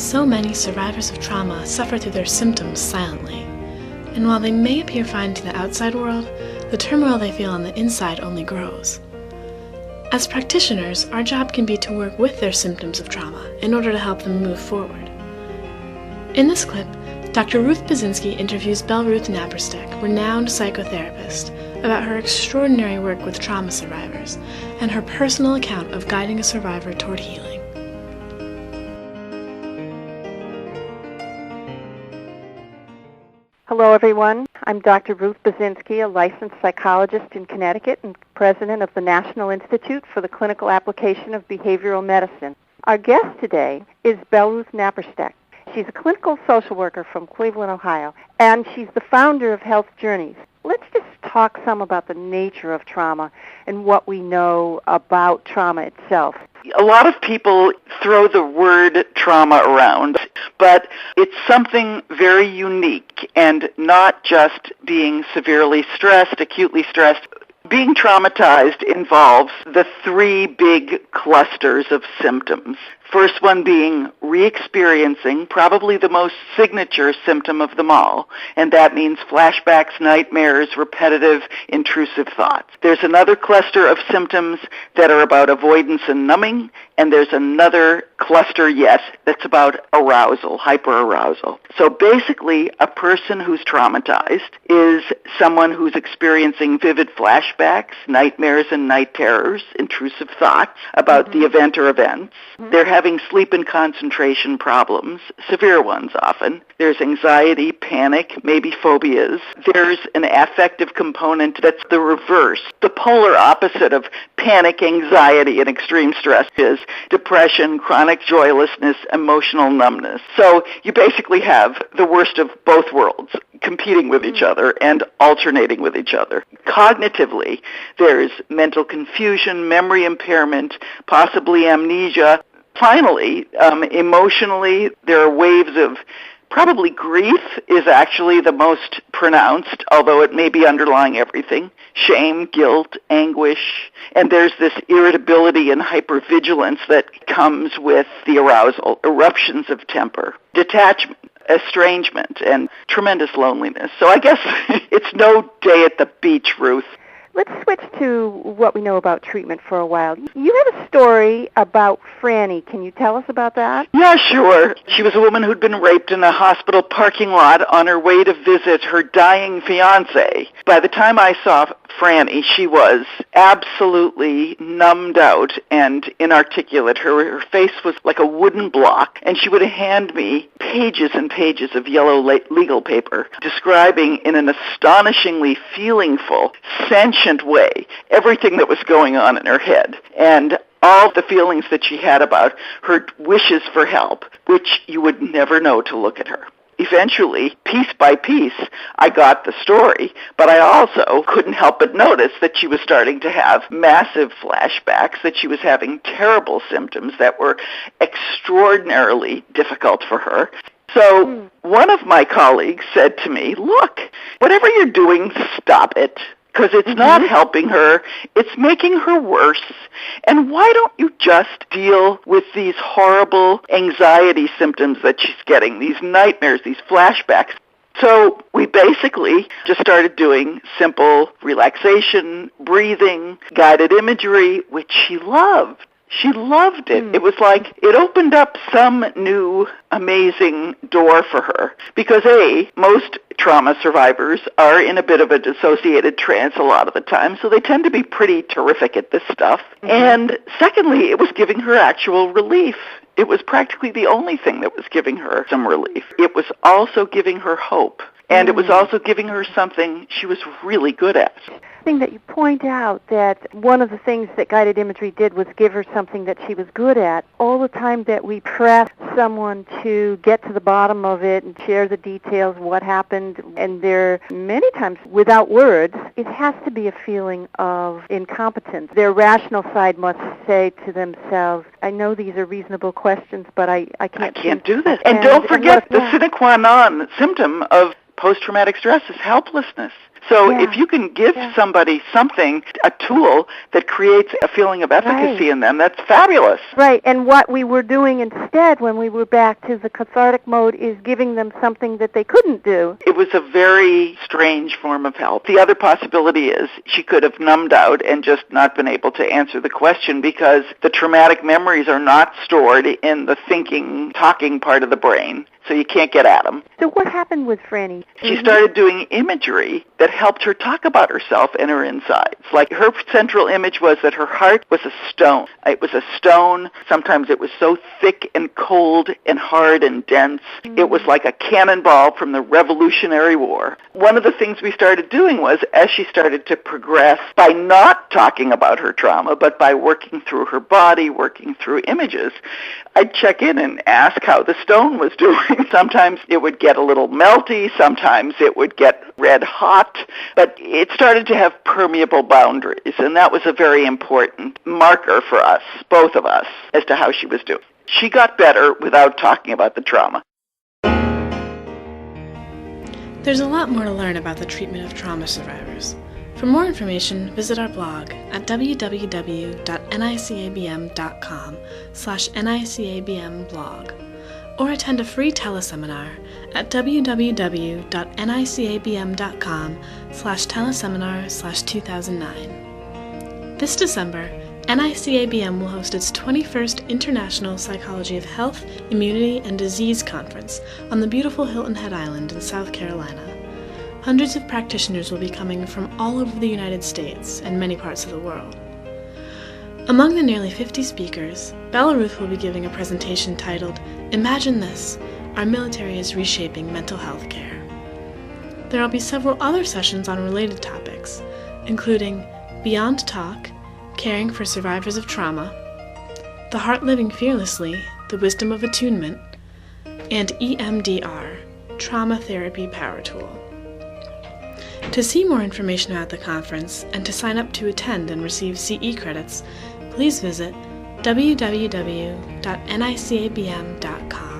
So many survivors of trauma suffer through their symptoms silently, and while they may appear fine to the outside world, the turmoil they feel on the inside only grows. As practitioners, our job can be to work with their symptoms of trauma in order to help them move forward. In this clip, Dr. Ruth Basinski interviews Belle Ruth Naparstek, renowned psychotherapist, about her extraordinary work with trauma survivors and her personal account of guiding a survivor toward healing. Hello, everyone. I'm Dr. Ruth Basinski, a licensed psychologist in Connecticut and president of the National Institute for the Clinical Application of Behavioral Medicine. Our guest today is Belle Ruth Naparstek. She's a clinical social worker from Cleveland, Ohio, and she's the founder of Health Journeys. Let's just talk some about the nature of trauma and what we know about trauma itself. A lot of people throw the word trauma around, but it's something very unique and not just being severely stressed, acutely stressed. Being traumatized involves the three big clusters of symptoms. First one being re-experiencing, probably the most signature symptom of them all, and that means flashbacks, nightmares, repetitive, intrusive thoughts. There's another cluster of symptoms that are about avoidance and numbing, and there's another cluster yet that's about arousal, hyperarousal. So basically, a person who's traumatized is someone who's experiencing vivid flashbacks, nightmares and night terrors, intrusive thoughts about the event or events. They're having sleep and concentration problems, severe ones often. There's anxiety, panic, maybe phobias. There's an affective component that's the reverse. The polar opposite of panic, anxiety, and extreme stress is depression, chronic joylessness, emotional numbness. So you basically have the worst of both worlds competing with each other and alternating with each other. Cognitively, there's mental confusion, memory impairment, possibly amnesia. Finally, emotionally, there are waves of probably grief is actually the most pronounced, although it may be underlying everything. Shame, guilt, anguish, and there's this irritability and hypervigilance that comes with the arousal, eruptions of temper, detachment, estrangement, and tremendous loneliness. So I guess it's no day at the beach, Ruth. Let's switch to what we know about treatment for a while. You have a story about Franny. Can you tell us about that? Yeah, sure. She was a woman who'd been raped in a hospital parking lot on her way to visit her dying fiancé. By the time I saw Franny, she was absolutely numbed out and inarticulate. Her face was like a wooden block, and she would hand me pages and pages of yellow legal paper describing in an astonishingly feelingful, sentient way everything that was going on in her head and all the feelings that she had about her wishes for help, which you would never know to look at her. Eventually, piece by piece, I got the story, but I also couldn't help but notice that she was starting to have massive flashbacks, that she was having terrible symptoms that were extraordinarily difficult for her. So one of my colleagues said to me, look, whatever you're doing, stop it. Because it's not helping her, it's making her worse. And why don't you just deal with these horrible anxiety symptoms that she's getting, these nightmares, these flashbacks? So we basically just started doing simple relaxation, breathing, guided imagery, which she loved. She loved it. It was like it opened up some new amazing door for her because, A, most trauma survivors are in a bit of a dissociated trance a lot of the time, so they tend to be pretty terrific at this stuff. And secondly, it was giving her actual relief. It was practically the only thing that was giving her some relief. It was also giving her hope. And it was also giving her something she was really good at. Thing that you point out that one of the things that guided imagery did was give her something that she was good at. All the time that we press someone to get to the bottom of it and share the details, what happened, and they're many times without words, it has to be a feeling of incompetence. Their rational side must say to themselves, I know these are reasonable questions, but I can't do this. And don't forget the sine qua non symptom of post-traumatic stress is helplessness. So Yeah. if you can give Yeah. somebody something, a tool that creates a feeling of efficacy Right. in them, that's fabulous. Right, and what we were doing instead when we were back to the cathartic mode is giving them something that they couldn't do. It was a very strange form of help. The other possibility is she could have numbed out and just not been able to answer the question because the traumatic memories are not stored in the thinking, talking part of the brain, so you can't get at them. So what happened with Franny? She started doing imagery that helped her talk about herself and her insides. Like her central image was that her heart was a stone. It was a stone. Sometimes it was so thick and cold and hard and dense. It was like a cannonball from the Revolutionary War. One of the things we started doing was, as she started to progress, by not talking about her trauma, but by working through her body, working through images, I'd check in and ask how the stone was doing. Sometimes it would get a little melty, sometimes it would get red hot, but it started to have permeable boundaries, and that was a very important marker for us, both of us, as to how she was doing. She got better without talking about the trauma. There's a lot more to learn about the treatment of trauma survivors. For more information, visit our blog at www.nicabm.com/nicabmblog, or attend a free teleseminar at www.nicabm.com/teleseminar/2009. This December, NICABM will host its 21st International Psychology of Health, Immunity, and Disease Conference on the beautiful Hilton Head Island in South Carolina. Hundreds of practitioners will be coming from all over the United States and many parts of the world. Among the nearly 50 speakers, Bella Ruth will be giving a presentation titled, "Imagine This, Our Military is Reshaping Mental Health Care." There will be several other sessions on related topics, including Beyond Talk, Caring for Survivors of Trauma, The Heart Living Fearlessly, The Wisdom of Attunement, and EMDR, Trauma Therapy Power Tool. To see more information about the conference and to sign up to attend and receive CE credits, please visit www.nicabm.com.